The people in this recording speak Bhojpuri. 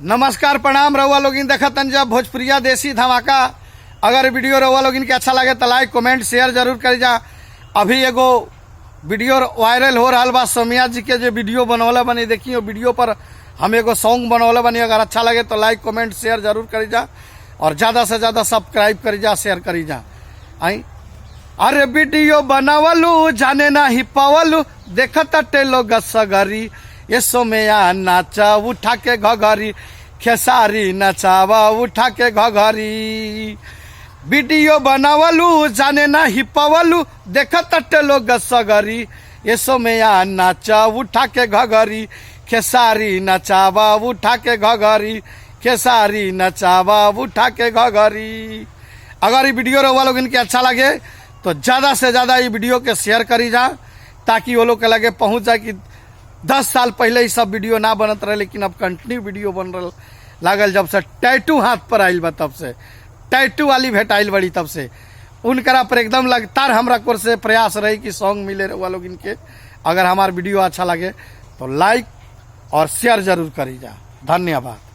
नमस्कार प्रणाम रउआ लोगिन देखतन जब भोजपुरिया देसी धमाका। अगर वीडियो रउआ लोगिन के अच्छा लगे तो लाइक कमेंट शेयर जरूर करी जा। अभी एगो वीडियो वायरल हो रहा बा, सोमिया जी के जो वीडियो बनौले बनी, देखिए वीडियो पर हम एगो सॉन्ग बनौले बनी। अगर अच्छा लगे तो लाइक कमेंट शेयर जरूर करी जा और ज़्यादा से ज़्यादा सब्सक्राइब करी जा, शेयर करी जा। आई अरे वीडियो बनावलू जाने ना ही पावलू, देखत टेलो गसगरी, ये सोमया नाचा उठा के घघरी, खेसारी नचावा उठा के घघरी। वीडियो बनावलू जाने ना ही पावलू, देखत टेलो गसगरी, ये सोमया नाचा उठा के घघरी, खेसारी नचावा उठा के घघरी, खेसारी नचावा उठा के घघरी। अगर ये वीडियो रउआ लोग इनके अच्छा लगे तो ज़्यादा से ज़्यादा ये वीडियो के शेयर करी जा, ताकि वो लोग के लगे पहुँच जाए कि 10 साल पहले ही सब वीडियो ना बनत रहे, लेकिन अब कंटिन्यू वीडियो बन रहा लागल। जब से टैटू हाथ पर आइल बा, तब से टैटू वाली भेटाइल बड़ी, तब से उनकरा पर एकदम लगातार हमरा कोर से प्रयास रही कि सॉन्ग मिले रउआ लोग इनके। अगर हमार वीडियो अच्छा लगे तो लाइक और शेयर जरूर करी जा। धन्यवाद।